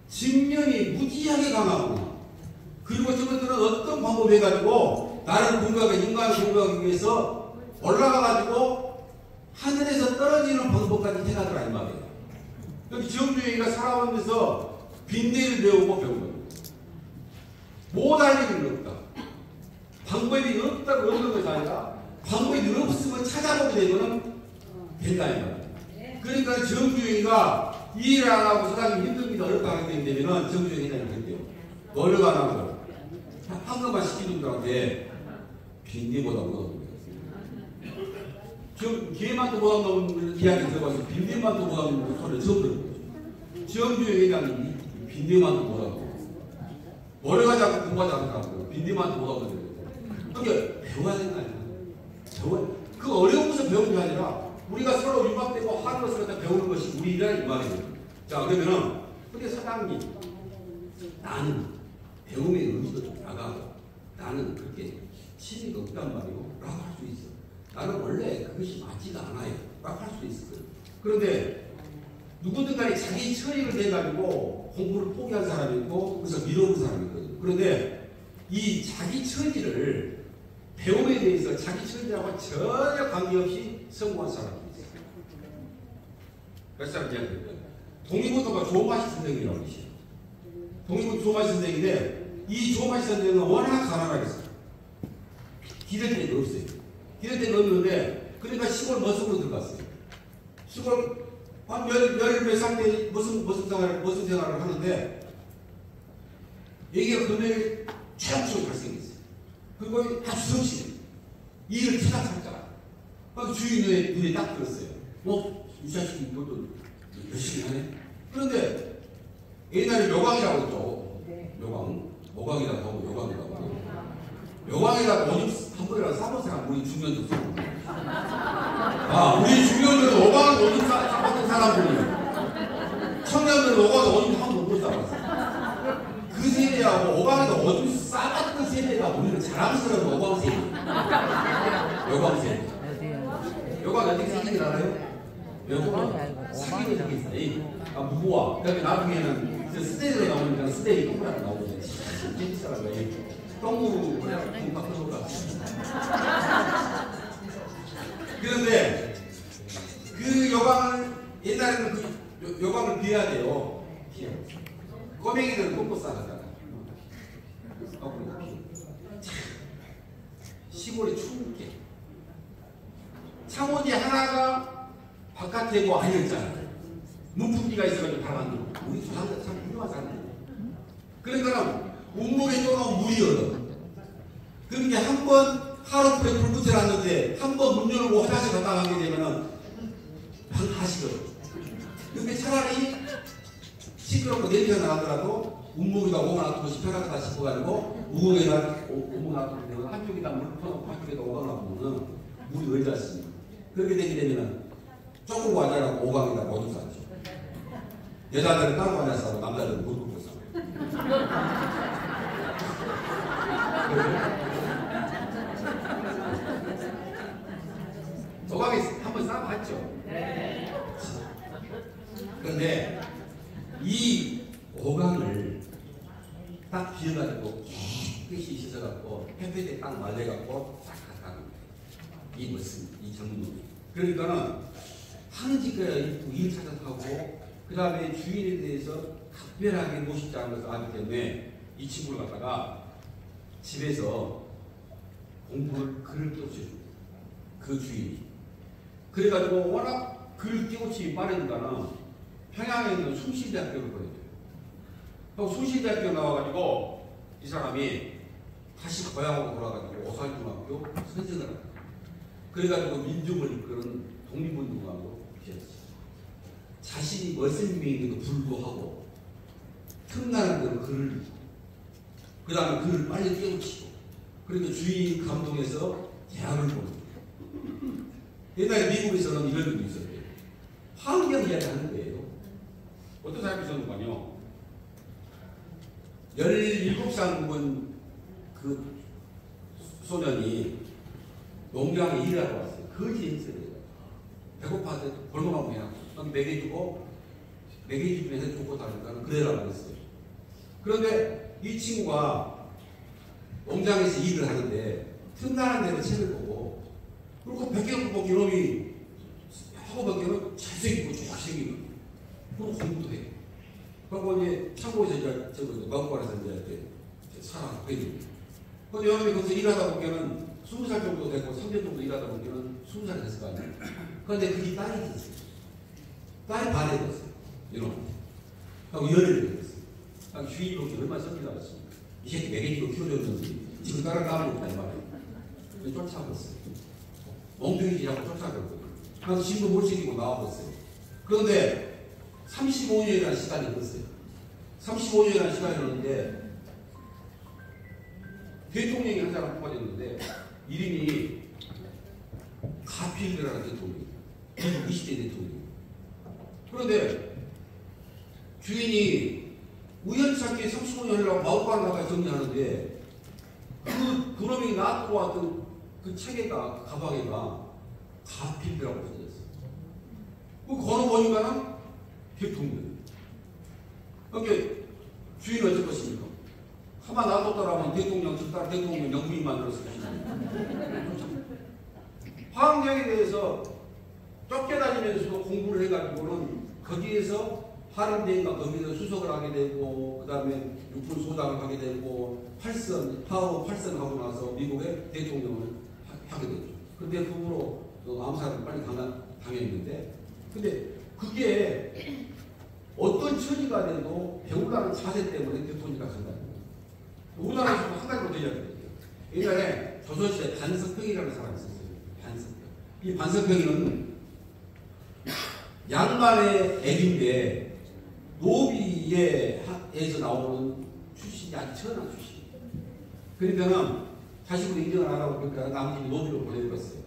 Speaker 2: 직면이 무지하게 강하구나. 그리고 저것들은 어떤 방법을 해가지고 나를 인간을 공격하기 위해서 올라가가지고 하늘에서 떨어지는 방법까지 해가더라 이 말이에요. 여기 정주행이가 살아오면서 빈대를 배우고 배운 겁니다. 못 알 일은 없다. 방법이 없다고 없는 것이 아니라 방법이 없으면 찾아보게 되면 된다 이 말이에요. 그러니까 정주행이가 일을 안 하고 사장님 힘듭니다 어렵다 하게 되면 정주행이라는 건데요. 뭐를 안 하고 한것만 시키는 분들한테 빈대보다 못하는 거예요. 기회만도 못하는 이야기 들어봐서 빈대만도 못하는 소리를 처음 들은 거죠. 정주의 회장이 빈대만도 못하고 머리가 자꾸 공부하지 않는다고 빈대만도 못하고 그러니까 배워야 되는 거 아니야. 그 어려운 것을 배우는 게 아니라 우리가 서로 융합되고 하는 것을 갖다 배우는 것이 우리 일이라는 말이에요. 자 그러면은 근데 사장님 나는 배움의 의지도 좀 나가고 나는 그렇게 취미가 없단 말이고 라고 할 수 있어. 나는 원래 그것이 맞지가 않아요 라고 할 수 있을 거예요. 그런데 누구든 간에 자기 처리를 해가지고 공부를 포기한 사람이 있고 그래서 미뤄온 사람이 있거든요. 그런데 이 자기 처리를 배움에 대해서 자기 처리하고 전혀 관계없이 성공한 사람이 있어요. 몇 사람 이야기할까요? 동의보도가 조마시 선생님이라고 계시죠. 동의보도 조마시 선생인데 이 조마시 선생은 워낙 가난하겠어요. 기댈 데가 없어요. 기댈 데가 없는데 그러니까 시골 머슴으로 들어갔어요. 시골 한 열몇 상대 무슨 생활을 하는데 얘기가 금액이 최악적으로 발생했어요. 그리고 아주 성실해. 일을 찾아살까. 그 주인 눈에 딱 들었어요. 이 자식이 이것도 열심히 하네. 그런데 옛날에 요강이라고 했죠. 요강이라고 하고 요강이라고 하고 요강이라고 오줌 한 번이라도 싸본 사람 우리 중년도 쓰고 우리 중년들은 오강을 오줌 싸봤던 사람들이에요. 청년들은 오강을 오줌 한 번도 못 싸봤어요. 그 세대하고 오강에서 오줌 싸봤던 세대가 우리는 자랑스러운 오강 세대. 요강 세대. 요강 어떻게 생긴지 알아요? 요강은 사기를 하게 있어요. 무고와 그다음에 나중에는 스테이지로 나오니까 스테이지 동그랗게 나오죠. 재밌어요. 똥무 그냥 공박 그런 것 같아요. 그런데 그 요강을 옛날에는 그 요강을 비해야 돼요. 꼬맹이들은 똥꼬 싸가잖아. 시골에 추운게 창호지 하나가 바깥에 뭐 아니었잖아. 문풍기가 있어가지고 바람 들고. 우리 조상들 참 훌륭한 사람들. 그러니까 운목에 떠나면 물이거든. 그러니까 한번 하루풀에 불 붙여놨는데 한 번 문 열고 화장실 갔다 가게 되면은 방 가시거든. 근데 차라리 시끄럽고 냄새가 나더라도 운목에다 오가 놔두고 편하다 싶어가지고 우공에다 오가 놔두고 되면 한쪽에다 물 퍼놓고 한쪽에다 오가 놔두면 물이 얼지 않습니까? 그렇게 되게 되면은 조금 와자라고 오강에다 모두 싸죠. 여자들은 따로 앉아 싸고 남자들은 못 먹고 싸고. 오강에 한번 싸봤죠. 그런데 이 오강을 딱 비워가지고 깨끗이 씻어갖고 햇볕에 딱 말려갖고 싹 갖다 놓은 이 멋은 이 장문이. 그러니까는 하는 짓거리가 있고 일 찾아하고 그 다음에 주인에 대해서 각별하게 모시지 않은 것을 알기 때문에 이 친구를 갖다가 집에서 공부를 글을 띄워줘요. 그 주인이. 그래가지고 워낙 글 띄우침이 빠르니까는 평양에 있는 숭실대학교를 보내줘요. 숭실대학교 나와가지고 이 사람이 다시 고향으로 돌아가지고 오살중학교 선생을 합니다. 그래가지고 민중을 이끄는 독립운동가로 되었어요. 자신이 머슴임에도 불구하고 틈나는 대로 글을 그 다음에 글을 빨리 띄우치고 그러니까 주인 감동해서 대학을 보내요. 옛날에 미국에서는 이런 일이 있었대요. 환경 이야기 하는 거예요. 어떤 사람이 있었는가요? 17살 먹은 그 소년이 농장에 일하러 왔어요. 거지 했어요. 배고파서 골목하고 그냥 먹여주고 먹여주면 해서 주고 다니까 그래라고 했어요. 그런데 이 친구가 농장에서 일을 하는데 틈나는 대로 책을 보고 그리고 백개를 보고 이놈이 하고 밖에는 잘생기고 좋아생기고 그리고 공부도 해. 그리고 이제 창고에서 이제 마구간에서 이제 살아가고 있는. 그런데 여러분이 거기서 일하다 보면은 20살 정도 되고 3년 정도 일하다 보면은 20살이 됐을 거 아니에요. 그런데 그게 딸이 있었어요. 딸이 반에 됐어요. 이놈. 하고 열을 됐어요. 주인이 얼마나 썩기다 했습니다. 이 새끼 매개지로 키워줬는지 지금 딸을 까먹고 있단 말이에요. 쫓아갔어요. 멍둥이지라고 쫓아갔거든요. 그래서 지금도 못 챙기고 나와버렸어요. 그런데 35년이라는 시간이 흘렀어요. 35년이라는 시간이 흘렀는데 대통령이 한 사람 뽑아졌는데 이름이 가필드라는 대통령이에요. 20대 대통령. 그런데 주인이 우연찮게 35년이라고 마법관을 갖다 정리하는데 그놈이 놔두고 왔던 그 책에가 가방에가 가필드라고 써졌어요. 그 번호 보니까는 대통령. 그러니까 주인은 어쩔 것입니까? 가만 놔뒀더라면 대통령, 즉각 대통령 영부인 만들었을 것입니다. 화학력에 대해서 쫓겨다니면서도 공부를 해가지고는 거기에서 하른대인가 거기서 수석을 하게 되고 그 다음에 육군 소장을 하게 되고 파워 8선 하고 나서 미국의 대통령을 하게 되죠. 근데 그 후로 암살을 빨리 당했는데 근데 그게 어떤 처지가 돼도 배우라는 자세 때문에 대통령이 간다는 거예요. 우리나라에서도 한 가지로 되어야 돼요. 옛날에 조선시대 반석평이라는 사람이 있었어요. 반석평. 이 반석평이는 양반의 애기인데 노비에서 나오는 출신이 아주 천한 출신. 그러니까는 자식으로 인정을 안 하고 그러니까 남의 집에 노비로 보내버렸어요.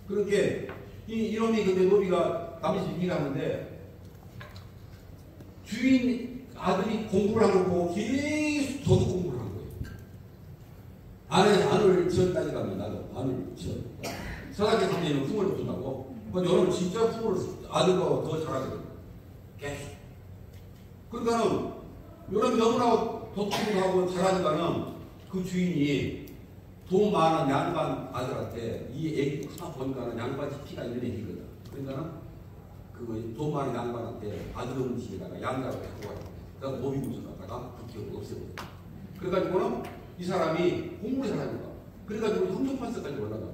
Speaker 2: 그렇게 이놈이 근데 노비가 남의 집 일하는데 주인 아들이 공부를 하는 거 보고 계속 도둑 공부를 한 거예요. 안을 지었다니 가면 나도 안을 지었다. 서당에 가면 풍을 붙인다고. 근데 여러분 진짜 풍을 아들과 더 잘하게 돼요. 계속. 그러니까는 여러분이 너무나 도둑하고 잘하니까는 그 주인이 돈 많은 양반 아들한테 이 애기 하나 보니까는 양반 피가 있는 애기거든. 그러니까는 그 돈 많은 양반한테 아들 없는 집에다가 양가를 데리고 가요. 그다음 모비무서 갖다가 국회의원 없애버려. 그래가지고는 이 사람이 공무원 사람인가. 그래가지고 형정판사까지 올라가.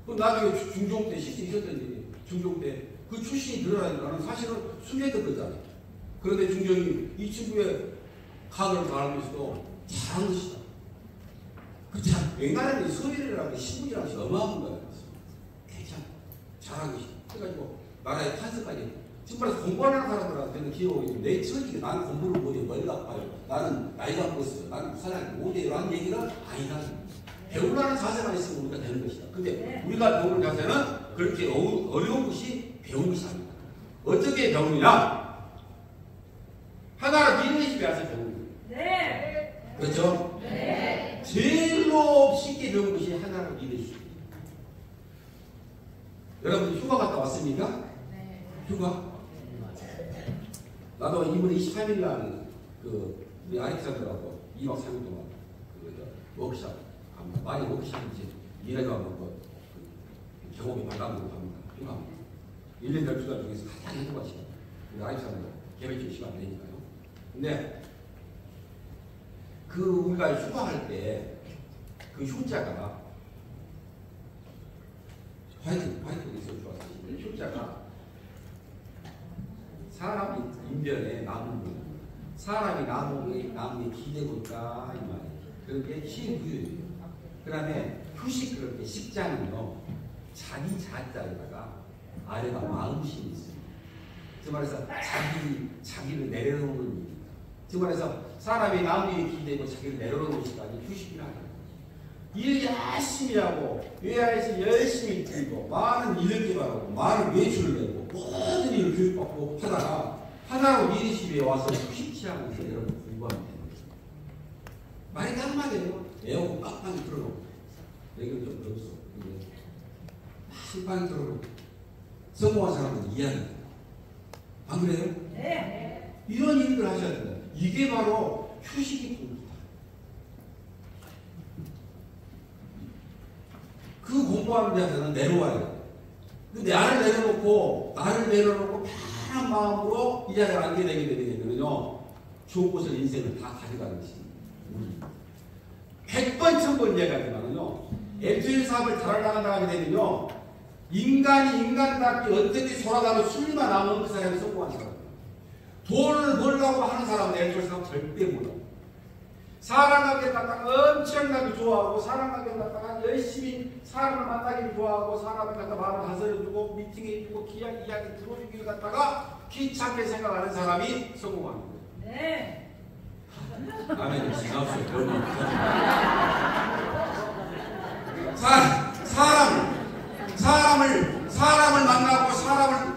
Speaker 2: 그 나중에 중종 때 실제 있었던 일이에요. 중종 때 그 출신이 드러나니까는 사실은 숨겼던 거잖아요. 그런데 중종이 이 친구의 각을 다 알면서도 잘한 것이다. 그 참, 옛날에는 서열이라는 신분이라는 것이 어마어마한 거야. 괜찮아. 잘한 것이다. 그래가지고 나라의 판서까지. 지금 말해서 공부하는 사람들한테는 기억이 내 처지가 나는 공부를 못해 머리가 아파요. 나는 나이가 먹었어요. 나는 사람이 못해요. 라는 얘기는 아니다. 배우라는 자세만 있으면 우리가 되는 것이다. 근데 우리가 배우는 자세는 그렇게 어려운 것이 배운 것이 아니다. 어떻게 배우느냐? 하나를 리더십에 와서 배우는 거예요. 네. 그렇죠? 네. 제일로 쉽게 배운 것이 하나를 리더십. 여러분 휴가 갔다 왔습니까? 네. 휴가? 나도 이번에 23일 날 우리 아렉산더라고 2박 3일 동안 워크샵 많이 워크샵인지 일해가 한번 경험이 발감으로 갑니다. 휴가. 1년 12달 중에서 가장 행복한 시간. 우리 아렉산더 개별적 시간이 되니까요. 근데 우리가 휴가할 때 그 휴자가 화이트 있어요. 좋았어요. 휴자가 사람이 인변에 나무는 사람이 나무에 기대고 있다 이 말이에요. 그게 희부유예요. 그 다음에 휴식 그럴 때 식장은요 자기 자자에다가 아래가 마음심이 있어요. 즉 말해서 자기를 내려놓는 일입니다. 즉 말해서 사람이 나무에 기대고 자기를 내려놓는 시간이 휴식이라는 거예요. 일 열심히 하고 외야에서 열심히 뛰고 많은 일을 개발하고 많은 매출을 내고 모든 일을 교육받고 하다가 하나로 리더십에 와서 휴식치 하고 있어요. 여러분 공부하면 되는 거죠. 말이 딱 맞아요. 에어컨 빡빡이 틀어놓고 여기는 좀 더웠어. 빡빡이 틀어놓고 성공한 사람은 이해합니다. 안 그래요? 네. 이런 일들 하셔야 된다. 이게 바로 휴식이 공부다. 그 공부하는 데서는 내려와야 돼. 근데 나를 내려놓고 편한 마음으로 이 자리에 앉게 되게 되면요 좋은 곳을 인생을 다 가져가는 것이 우리 100번 1000번 이야기하지만은요 애초에 사업을 잘 나간다고 하게 되면요 인간이 인간답게 어떻게 sol아가고 술리만 나오는 그 사람이 성공한 사람. 돈을 벌려고 하는 사람은 애초에 사업 절대 못하고 사람관계를 갖다가 엄청나게 좋아하고 사람관계를 갖다가 열심히 사람을 만나기를 좋아하고 사람을 갖다 말을 다스려주고 미팅해주고 이야기 들어주기를 갖다가 귀찮게 생각하는 사람이 성공하는 거예요. 네. 아멘. 지나없어요. 사람을 만나고 사람을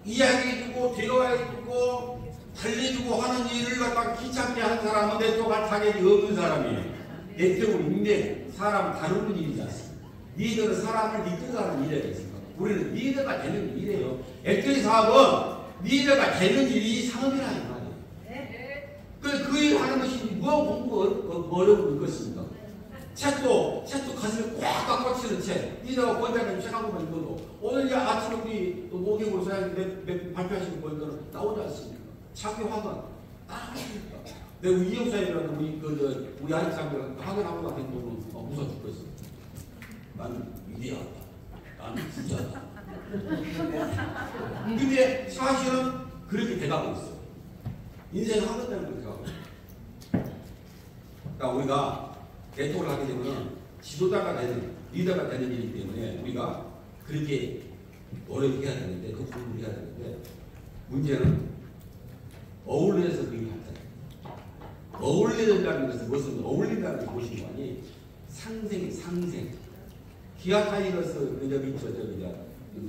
Speaker 2: 이야기해주고 대화해주고 달래주고 하는 일을 갖다가 귀찮게 하는 사람은 네트워크할 타격이 없는 사람이에요. 네트워크 인맥, 사람 다루는 일이지 않습니까? 리더는 사람을 이끌어가는 일이라고 했습니다. 우리는 리더가 되는 일이에요. 액터리 사업은 리더가 되는 일이 사업이라는 말이에요. 그 일 하는 것이 뭐 공부가 어려운 것입니까? 책도 가슴에 꽉 꽂히는 책. 리더가 권장님 책 한 번만 읽어도 오늘 아침에 우리 모경으로 사장님 발표하시는 거 보니까 나오지 않습니까? 자기 화가 따라오니까. 내가 이영사님이라는 우리 아이상들 학원하고 같은 분은 무서워 죽겠어. 나는 위대하다. 나는 부자다. 근데 사실은 그렇게 돼가고 있어. 인생은 하는 대로 그렇게 가고 있어. 그러니까 우리가 대통을 하게 되면 지도자가 되는, 리더가 되는 일이기 때문에 우리가 그렇게 노력해야 되는데, 그 공부를 해야 되는데, 문제는 어울려서 그 일을 한다. 어울린다는 것은 무슨 어울린다는 것이 무엇인가니 상생. 기아 타이거스 여기 있죠,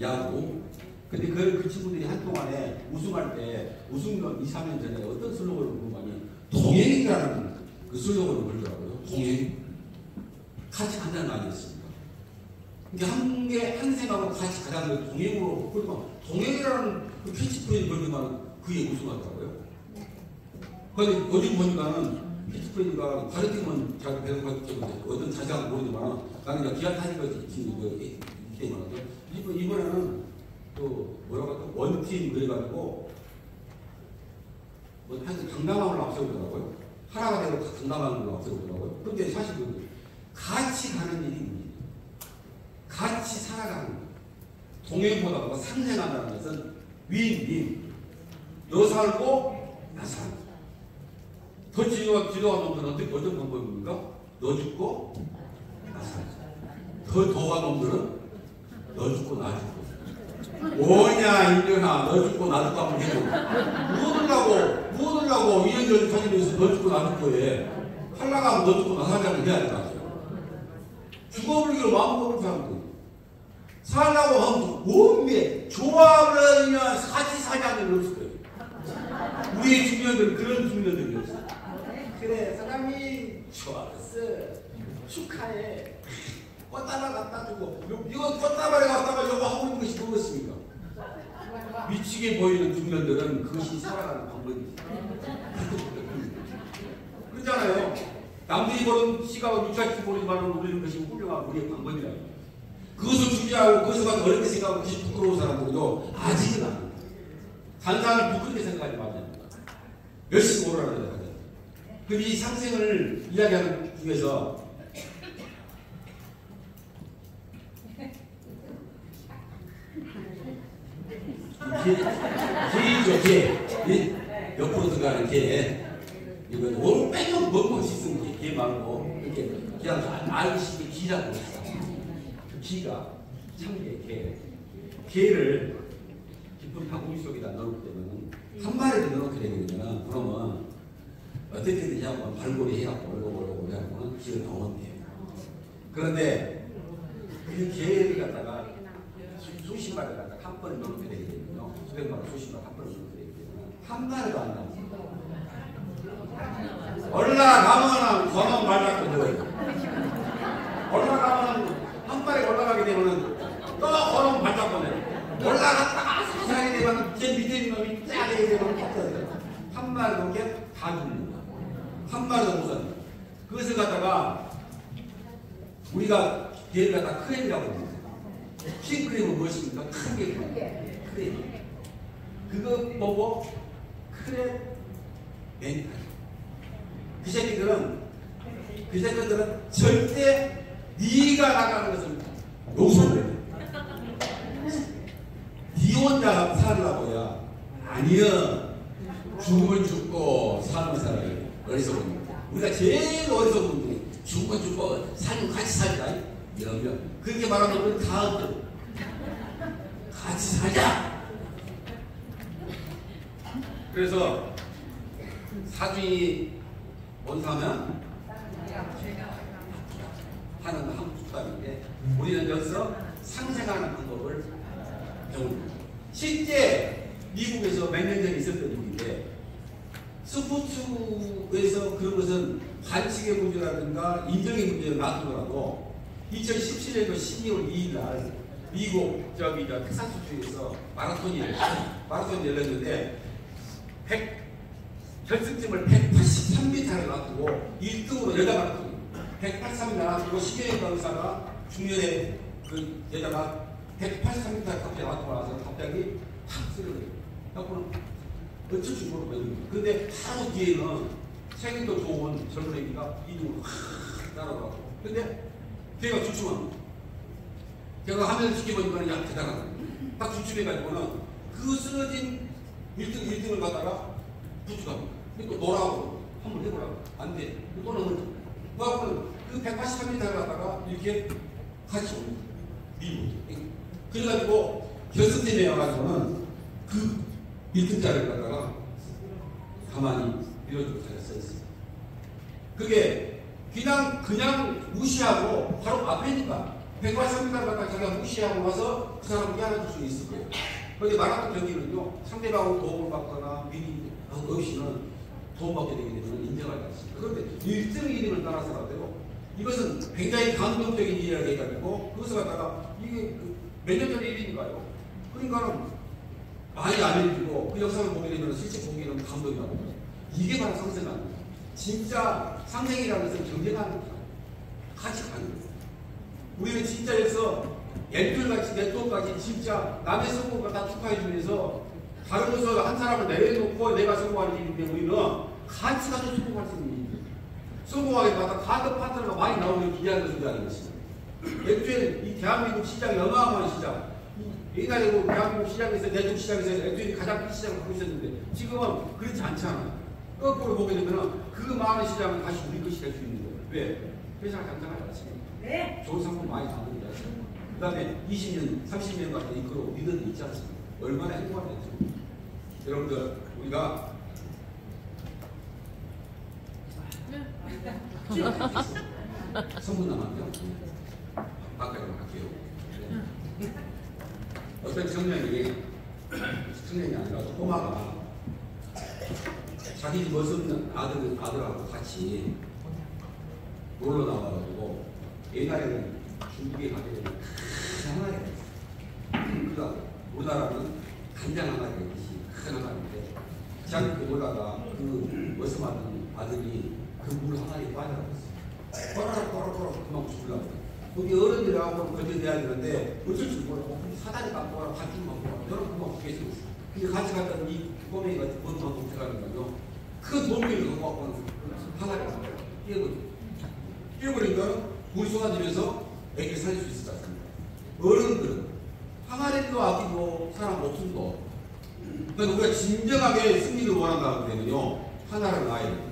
Speaker 2: 야구. 근데 그 친구들이 한동안에 우승할 때 우승 2, 3년 전에 어떤 슬로건을 부른 거니 동행이라는 그 슬로건을 부르더라고요. 동행. 같이 간다는 거 아니었습니까? 그러니까 한 생각으로 같이 가자는 걸 동행으로 부르면 동행이라는 그 캐치프레이즈 부르면 그게 우승하더라고요. 근데 어디 보니까는 캐치프레이즈가 다른 팀은 잘 배워가지고 어떤 자세한 모르지만 나는 기아 타이거스 팀이 이때만 이번에는 또 뭐라고 할까 원팀 그래가지고 뭐 하여튼 당당함을 앞세우더라고요. 하나가 되고 당당함을 앞세우더라고요. 근데 사실은 같이 가는 일이 문제예요. 같이 살아가는 것. 동행보다 상생한다는 것은 윈윈. 너 살고 나 살고. 더 지도한 놈들은 어떤 방법입니까? 너 죽고 나 살고. 더한 놈들은 너 죽고 나 죽고. 뭐냐 인연아 너 죽고 나 죽고 하면 되고 뭐 얻으려고 이런저런 사진에서 너 죽고 나 죽고 해. 하려고 하면 너 죽고 나 살자고 해야 될 거 아니에요. 죽어버리기로 마음먹은 사람들 살라고 하면 몸에 조합을 하면 같이 사자는 없을 거예요. 우리의 중년들은 그런 중년들이 없어요. 그래 사장님 좋았어 축하해 꽃다발 갖다 주고 이거 꽃다발에 갖다가 이거 하고 있는 것이 뭐겠습니까? 미치게 보이는 중년들은 그것이 살아가는 방법이지. 그렇잖아요. 남들이 보는 시각은 유사시 보이지만 우리는 것이 훌륭한 우리의 방법이라. 그것을 준비하고 그것을 가지고 어렵게 생각하고 그것이 부끄러운 사람들도 아직은 안 합니다. 단상을 부끄럽게 생각하지 말자. 열심히 오라는 거다. 근데 이 상생을 이야기하는 중에서 개이죠, 개. 옆으로 들어가는 개. 이거 오늘 빼면 뭐 멋있은 개 말고 이렇게 그냥 알고 싶게 기라고 했어. 그 기가 참개 개. 개를 깊은 바구니 속에다 넣을 때는 한 마리를 넣어놓게 되거든요. 그러면 어떻게 되냐면 발골이 해갖고 올고 해갖고는 기를 넣으면 돼요. 그런데 그 개를 갖다가 수십 마리를 갖다가 한 번에 넣게 되게 되거든요. 수백 마리, 수십 마리 한 번에 넣게 되게 되면 한 마리도 안 나옵니다. 올라가면은 거는 말라고 들어요. 올라가면은 한 마리 올라가게 되면은 또 거는 말라고 내요. 올라갔다가 사사하게 되면 제 밑에 있는 놈이 짜게 되면 kap져져요. 한 마리 넘게 다 죽는다. 한 마리도 못 산다. 그것을 갖다가 우리가 개를 갖다가 크랩이라고 합니다. 킹크랩은 무엇입니까? 큰 게 크랩. 그거 보고 크랩 멘탈. 그 새끼들은 절대 네가 나가는 것을 용서를 해. 네 혼자 살라고야. 아니야. 죽으면 죽고 사는 살아요. 어리석은 우리가 제일 어리석은 분들이 죽으면 죽고 살면 같이 살자 이러면 그렇게 말하면 우리는 다음들 같이 살자. 그래서 사주인이 원사면 하는 한국 수단인데 우리는 여기서 상생하는 방법을 배웁니다. 실제 미국에서 몇 년 전에 있었던 일인데 스포츠에서 그런 것은 반칙의 문제라든가 인정의 문제를 놔두더라도 2017년도 12월 2일 날 미국 텍사스주에서 마라톤이 열렸는데 결승점을 183m를 놔두고 1등으로 여자 마라톤 183m 놔두고 10년의 의사가 중년에 그 여자가 183m 밖에 놔두고 나서 갑자기 탁 쓰러져요. 그래서 어쩔 줄 모르고 근데 바로 뒤에는 생일도 좋은 젊은 애기가 이등으로 확 따라가고 근데 걔가 주춤합니다. 걔가 화면을 지켜보니까 야 대단하다. 딱 주춤해가지고는 그 쓰러진 1등을 갖다가 부축합니다. 또 놀라고 한번 해보라고 안 돼. 또 넘어져. 그래갖고는 그 183m를 갖다가 이렇게 같이 옵니다. 미국. 그래가지고 결승점에 와가지고는 그 1등짜리를 갖다가 가만히 밀어주고 자기가 써있어요. 그게 그냥 무시하고 바로 앞에 있니까 183m를 갖다가 자기가 무시하고 와서 그 사람을 깨알아줄 수 있을 거예요. 그런데 마라톤 경기는요 상대방으로 도움을 받거나 미리 없이는 도움받게 되게 되면 인정할 수 있습니다. 그런데 1등, 2등을 떠나서라도 이것은 굉장히 감동적인 일이라고 해가지고 그것을 갖다가 이게 몇 년 전의 일이니까요. 그러니까는 많이 알려주고 그 역사를 보게 되면 실제 보게 되면 감동이 나고 이게 바로 상생하는 거예요. 진짜 상생이라는 것은 경쟁하는 거예요. 같이 가는 거예요. 우리는 진짜 여기서 앱들같이 네트워크같이 진짜 남의 성공을 다 축하해 주면서 다른 것을 한 사람을 내려놓고 내가 성공하는 일인데 우리는 같이 가서 성공할 수 있는 일이에요. 성공하게 가다 가드 파트너가 많이 나오는 기대하는 것을 하는 것입니다. 액주엔 이 대한민국 시장이 어마어마한 시장. 옛날에 대한민국 시장에서 대중 시장에서 액주엔이 가장 큰 시장을 갖고 있었는데 지금은 그렇지 않잖아요. 거꾸로 보게 되면 그 많은 시장은 다시 우리 것이 될 수 있는 거예요. 왜? 회사가 장장하지 않습니까? 네. 좋은 상품 많이 만들지 않습니까? 그 다음에 20년, 30년 같은 이끌어 리더들이 있지 않습니까? 얼마나 행복하겠죠. 여러분들 우리가 선물 남았죠? 아까 할게요. 어떤 청년이 아니라 꼬마가 자기 집 멋없는 아들하고 같이 놀러 나와가지고 옛날에는 중국에 가게 되면 큰 항아리가 있어요. 그러니까 우리나라는 간장 항아리가 있듯이 큰 항아리인데 자기 그 놀다가 그 멋없는 아들이 그 물 항아리에 빠져나갔어요. 꼬라꼬라 그만 죽으려고. 거기 어른들하고 거절해야 되는데 어쩔 줄 모르고 사다리 갖고 와라 반죽 갖고 와라 여러분 그만 죽겠어. 근데 같이 갔던 이 꼬맹이가 번만 독해가는 거죠. 큰 돌멩이를 갖고 왔고 항아리가 깨버리니까 물이 쏟아지면서 애기를 살릴 수 있을 것 같습니다. 어른들은 항아리도 아끼고 사람 목숨도. 그러니까 우리가 진정하게 승리를 원한다고 되면요 하나를 놔야 돼요.